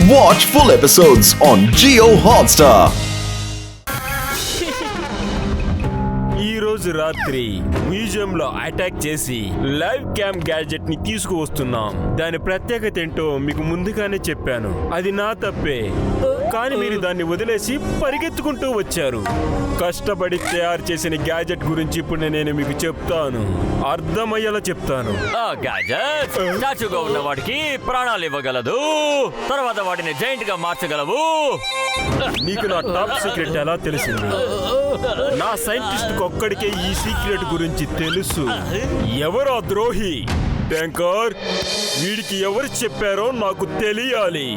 Watch full episodes on Jio Hotstar. ఈ రోజు రాత్రి మ్యూజియంలో అటాక్ చేసి లైవ్ క్యామ్ గ్యాడ్జెట్ ని తీసుకువస్తున్నాం. దాని ప్రత్యేకత ఏంటో మీకు ముందుగానే చెప్పాను. అది నా తప్పే, కానీ మీరు దాన్ని వదిలేసి పరిగెత్తుకుంటూ వచ్చారు. కష్టపడి తయారు చేసిన గ్యాడ్జెట్ గురించి ఇప్పుడు నేను మీకు చెప్తాను, అర్థమయ్యేలా చెప్తాను. ఆ గ్యాడ్జెట్ స్టాచ్యూగా ఉన్న వాడికి ప్రాణాలు ఇవ్వగలదు, తర్వాత వాటిని జైంట్ గా మార్చగలవు. నీకు నా టాప్ సీక్రెట్ ఎలా తెలిసింది? నా సైంటిస్ట్ ఒక్కడికే ఈ సీక్రెట్ గురించి తెలుసు. ఎవరో ద్రోహి ట్యాంకర్, వీడికి ఎవరు చెప్పారో నాకు తెలియాలి.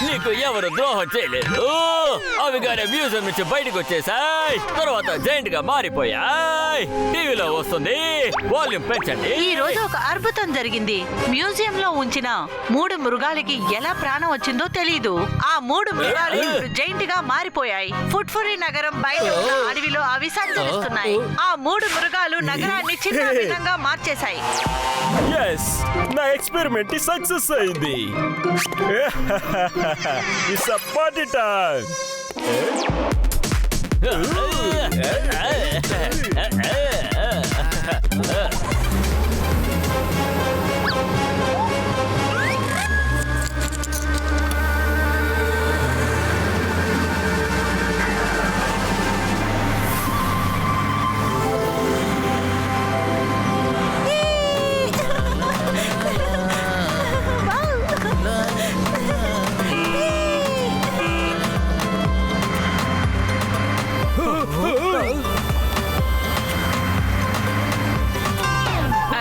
నీకు ఎవరు ద్రోహం చేయలేదు. అవి గానే మ్యూజియం నుంచి బయటకు వచ్చేసాయి, తర్వాత జైంట్ గా మారిపోయాయి. టీవీలో వస్తుంది, వాల్యూమ్ పెంచండి. ఈ రోజు ఒక అద్భుతం జరిగింది. మ్యూజియం లో ఉంచిన 3 మృగాలకి ఎలా ప్రాణం వచ్చిందో తెలీదు. ఆ 3 మృగాలు ఇప్పుడు జైంట్ గా మారిపోయాయి. ఫుట్ఫురి నగరం బయట ఉన్న అడవిలో అవి సంచరిస్తున్నాయి. ఆ 3 మృగాలు నగరాన్ని చిన్న విధంగా మార్చేశాయి. ఎస్, నా ఎక్స్పెరిమెంట్ సక్సెస్ అయింది. It's a party time.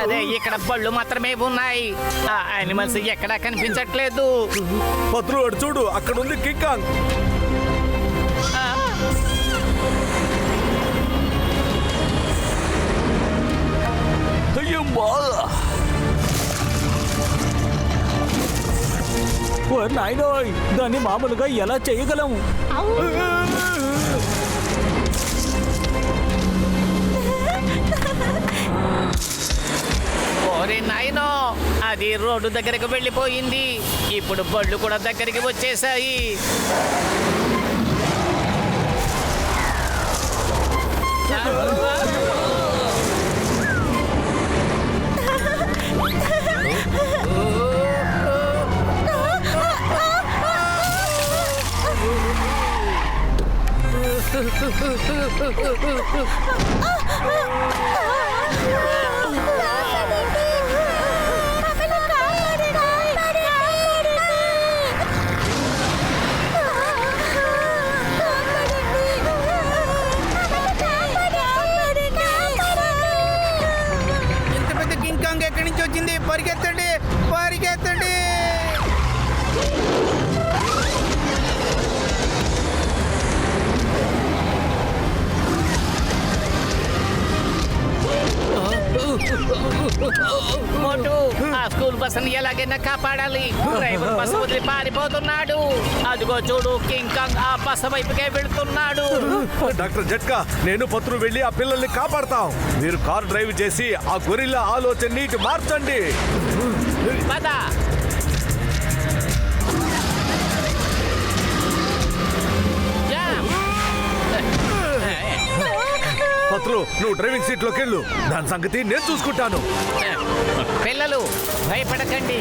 అదే ఇక్కడ బళ్ళు మాత్రమే ఉన్నాయి. ఆ యానిమల్స్ ఎక్కడా కనిపించట్లేదు. పత్రు అడు చూడు, అక్కడ ఉంది కింగ్ కాంగ్. నాయనోయ్, దాన్ని మామూలుగా ఎలా చేయగలం? ఓరే నాయనో, అది రోడ్డు దగ్గరకు వెళ్ళిపోయింది. ఇప్పుడు బళ్ళు కూడా దగ్గరికి వచ్చేసాయి. ఇంత పెద్ద కింగ్ కాంగ్ ఎక్కడి నుంచి వచ్చింది? పరిగెత్తండి, పరిగెత్తండి. మోటు, ఆ స్కూల్ బస్సుని ఎలాగైనా కాపాడాలి. డ్రైవర్ బస్సు వదిలి పారిపోతున్నాడు. అదిగో చూడు, కింగ్ కాంగ్ ఆ బస్సు వైపుకే వెళ్తున్నాడు. డాక్టర్ జట్కా, నేను పత్రు వెళ్ళి ఆ పిల్లల్ని కాపాడతాం. మీరు కార్ డ్రైవ్ చేసి ఆ గొరిల్లా ఆలోచన ఇటు మార్చండి. పద. పత్రు, నువ్వు డ్రైవింగ్ సీట్ లోకి వెళ్ళు. దాని సంగతి నేను చూసుకుంటాను. పిల్లలు భయపడకండి.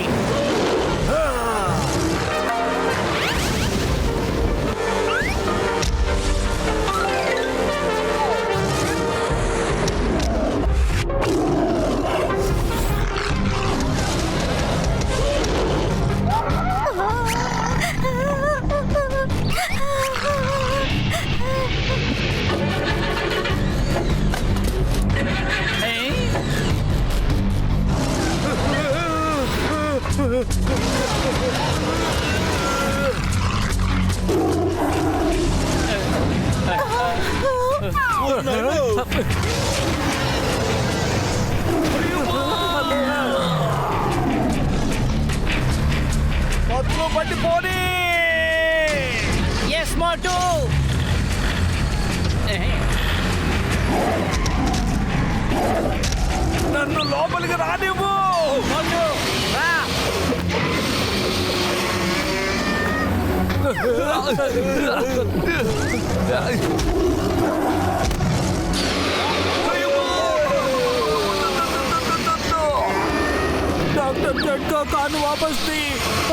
పత్రు పట్టిపోని. ఎస్ మోటు. డాక్టర్ జట్కా కాను వాపస్ తీ.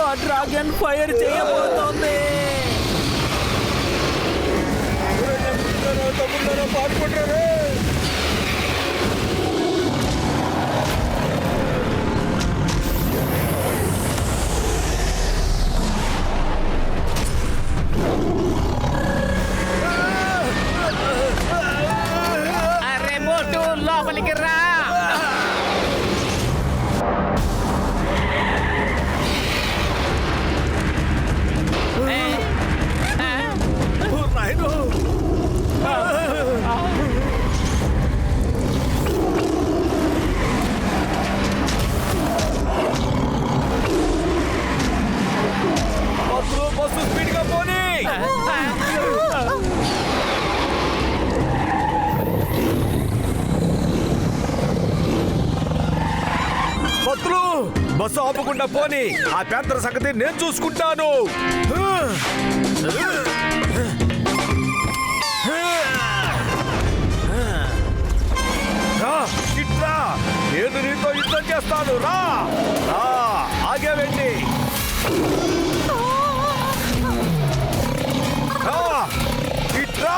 ఆ డ్రాగన్ ఫైర్ చేయబోతోంది. అరే మోటు లోపలికి రా. నాయనో బస్సు స్పీడ్ గా పోనీ. భక్తులు బస్సు ఆపకుండా పోనీ. ఆ పేదల సంగతి నేను చూసుకుంటాను. రా, ఇట్రా. నేను నీతో యుద్ధం చేస్తాను. రా రా, ఆగే వెళ్ళి ఇట్రా.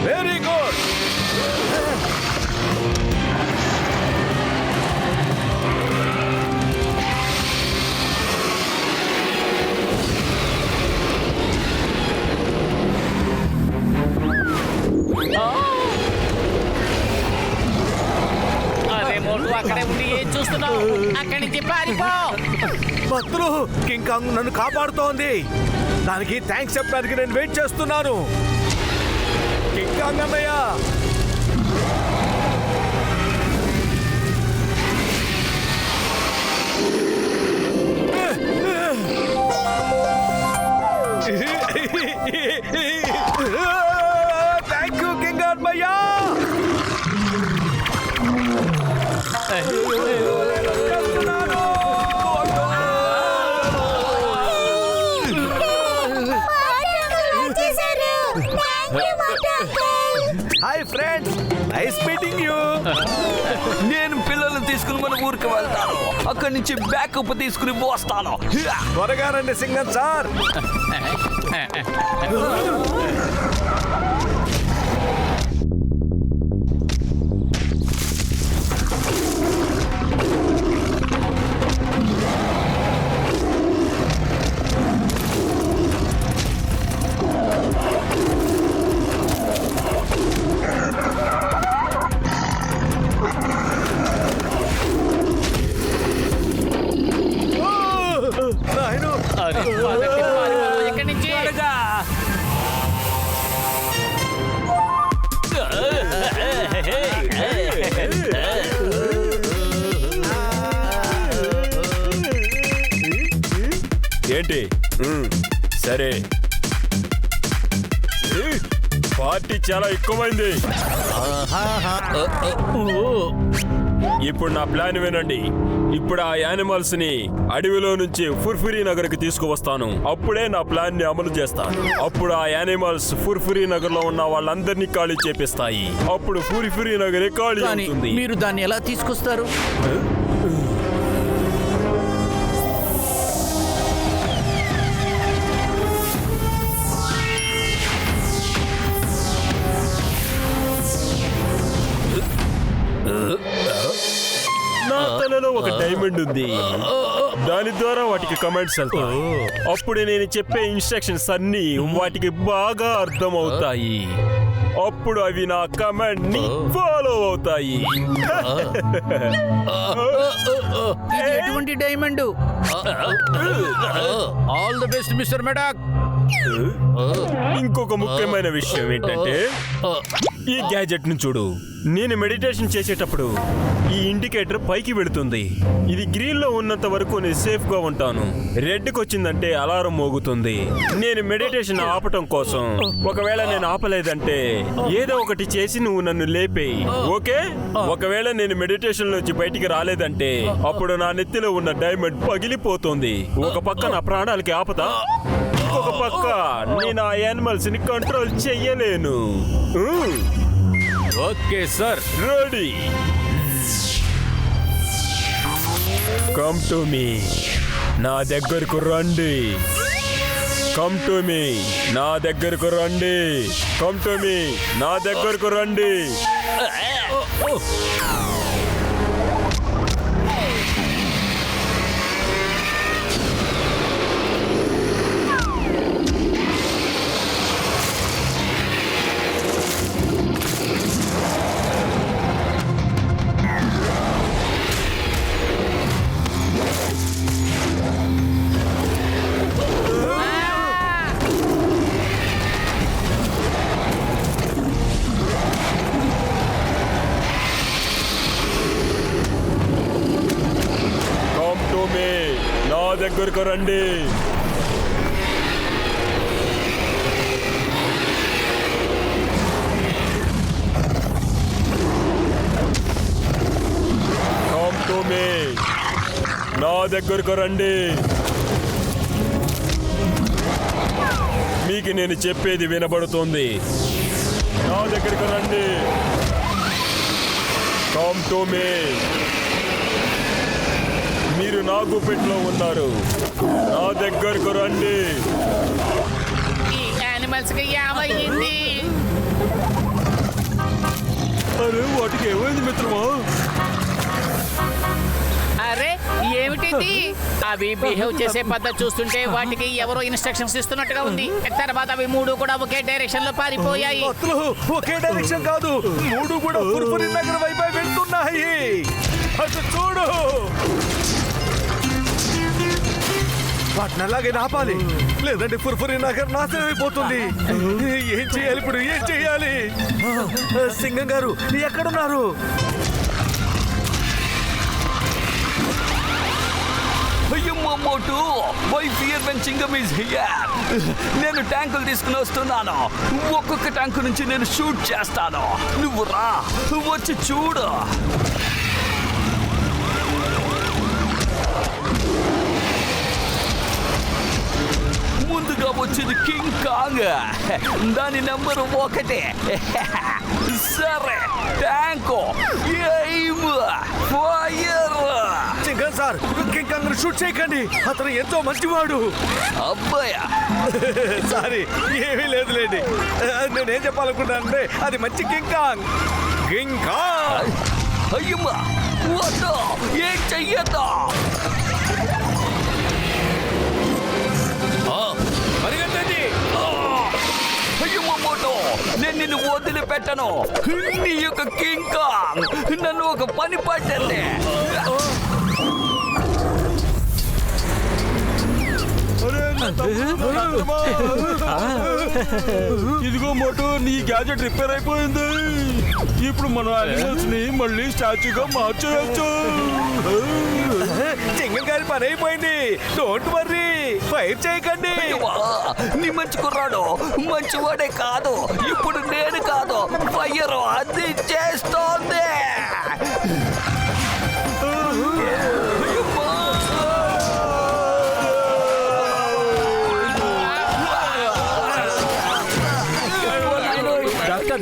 Very good. అరే మోటు అక్కడే ఉండి ఏం చూస్తున్నావు? అక్కడి నుంచి పారిపో. భక్తులు కింగ్ కాంగ్ నన్ను కాపాడుతోంది. దానికి థ్యాంక్స్ చెప్పడానికి నేను వెయిట్ చేస్తున్నాను. కింగ్ కాంగ్ అన్నయ్య. థ్యాంక్ యూ కింగ్ అన్నయ్య. Hi friends, nice meeting you. నేను పిల్లల్ని తీసుకుని మన ఊరికి వెళ్తాను. అక్కడి నుంచి బ్యాకప్ తీసుకుని పోస్తాను. త్వరగా రండి సింగం సార్. నాయనో, అరే పారిపో, ఇక్కడి నుంచి. ఏంటి? సరే, పార్టీ చాలా ఎక్కువైంది. ఇప్పుడు నా ప్లాన్ వినండి. ఇప్పుడు ఆ యానిమల్స్ ని అడవిలో నుంచి ఫుర్ఫురీ నగర్ కి తీసుకువస్తాను. అప్పుడే నా ప్లాన్ ని అమలు చేస్తాను. అప్పుడు ఆ యానిమల్స్ ఫుర్ఫురీ నగర్ లో ఉన్న వాళ్ళందరినీ ఖాళీ చేపిస్తాయి. అప్పుడు ఫుర్ఫురీ నగరే ఖాళీ అవుతుంది. మీరు దాన్ని ఎలా తీసుకొస్తారు? నా తలలో ఒక డైమండ్ ఉంది. దాని ద్వారా వాటికి కమాండ్స్ వెళ్తాయి. అప్పుడు నేను చెప్పే ఇన్స్ట్రక్షన్స్ అన్ని వాటికి బాగా అర్థమవుతాయి. అప్పుడు అవి నా కమాండ్ ని ఫాలో అవుతాయి. ఎటువంటి diamond? All the best mister Medak. ఇంకొక ముఖ్యమైన విషయం ఏంటంటే ఈ గ్యాజెట్ ను చూడు. నేను మెడిటేషన్ చేసేటప్పుడు ఈ ఇండికేటర్ పైకి వెళుతుంది. ఇది గ్రీన్ లో ఉన్నంత వరకు నేను సేఫ్ గా ఉంటాను. రెడ్ కి వచ్చిందంటే అలారం మోగుతుంది. నేను మెడిటేషన్ ఆపటం కోసం ఒకవేళ నేను ఆపలేదంటే ఏదో ఒకటి చేసి నువ్వు నన్ను లేపేయి, ఓకే? ఒకవేళ నేను మెడిటేషన్ నుంచి బయటికి రాలేదంటే అప్పుడు నా నెత్తిలో ఉన్న డైమండ్ పగిలిపోతుంది. ఒక పక్క నా ప్రాణాలకి ఆపదా, ఇంకొక పక్క నేను ఆ యానిమల్స్ ని కంట్రోల్ చెయ్యలేను. Okay sir. Ready, come to me, నా దగ్గరకు రండి. కమ్ టు మీ, నా దగ్గరకు రండి. కమ్ టు మీ, నా దగ్గరకు రండి. నా దగ్గరకు రండి. కమ్ టు మీ, నా దగ్గరకు రండి. మీకు నేను చెప్పేది వినబడుతుంది. నా దగ్గరకు రండి. కమ్ టు మీ. మీరు నా గుప్పెట్లో ఉన్నారు. నా దగ్గరకు రండి. ఈ యానిమల్స్ కి ఏమైంది? అరే వాటికి ఏమైంది మిత్రమా? అరే ఏమిటిది? అవి బిహేవ్ చేసే పద్ధతి చూస్తుంటే వాటికి ఎవరో ఇన్స్ట్రక్షన్స్ ఇస్తున్నట్టుగా ఉంది. తర్వాత అవి మూడు కూడా ఒకే డైరెక్షన్ లో పారిపోయాయి. ఒకే డైరెక్షన్ కాదు, మూడు కూడా ఫుర్ఫురి నగర్ వైపే వెళ్తున్నాయి. అటు చూడు, వాటిని అలాగే ఆపాలి, లేదంటే ఫుర్ఫురి నగర్ నాశనం అయిపోతుంది. ఏం చేయాలి ఇప్పుడు? ఏం చేయాలి? సింగం గారు ఎక్కడున్నారు? Motu, why fear when Chingam is here. నేను ట్యాంకులు తీసుకుని వస్తున్నాను. ఒక్కొక్క ట్యాంకు నుంచి నేను షూట్ చేస్తాను. నువ్వు రా, వచ్చి చూడు. ముందుగా వచ్చింది కింగ్ కాంగ్, దాని నెంబర్ 1. సరే, tank, aim, fire. Singam sir, King Kong shoot చేయకండి, అతను ఎంతో మంచివాడు. అబ్బాయా, సారీ, ఏమీ లేదులేండి. నేనేం చెప్పాలనుకున్నానంటే అది మంచి కింగ్ కాంగ్. King Kong! అయ్యమ్మా, వద్దు, ఏం చెయ్యద్దు. పరిగెత్తండి! అయ్యమ్మ మోటో, నేను నిన్ను వదిలిపెట్టను. నీ యొక్క కింగ్ కాంగ్ నన్ను ఒక పని పట్టింది. ఇదిగో మోటో, నీ గ్యాజెట్ రిపేర్ అయిపోయింది. ఇప్పుడు మన యానిమల్స్ ని మళ్ళీ స్టాచ్యూగా మార్చేయచ్చు. సింగం గారి పని అయిపోయింది. డోంట్ వర్రీ, ఫైర్ చేయకండి. నీ మంచి కుర్రాడు మంచివాడే కాదు. ఇప్పుడు నేను కాదు, ఫైర్ అది చేస్తోంది.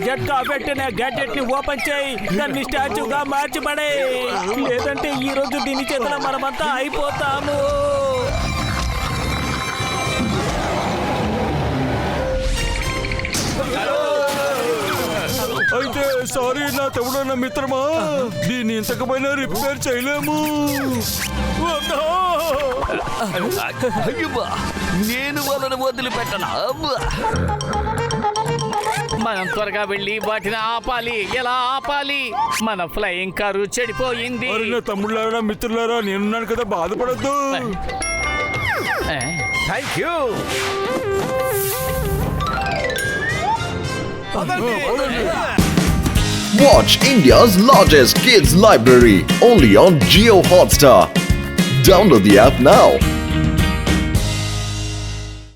జట్కా పెట్టిన గ్యాడ్జెట్ ని ఓపెన్ చేయి, దాన్ని స్టాచ్యూగా మార్చిపడే, లేదంటే ఈ రోజు దీని చేతుల మనమంతా అయిపోతాము. అయితే సారీ నా తమ్ముడన్న మిత్రమా, దీన్ని ఇంతకమైనా రిపేర్ చేయలేము. అయ్యబ్బా, నేను వాళ్ళని వదిలిపెట్టను. మనం త్వరగా వెళ్ళి వాటిని ఆపాలి. ఎలా ఆపాలి? మన ఫ్లయింగ్ కారు చెడిపోయింది. తమ్ముళ్ళారా మిత్రులారా, నేనున్నాను కదా, బాధపడద్దు. Thank you. Watch India's largest kids library only on Jio Hotstar. Download the app now.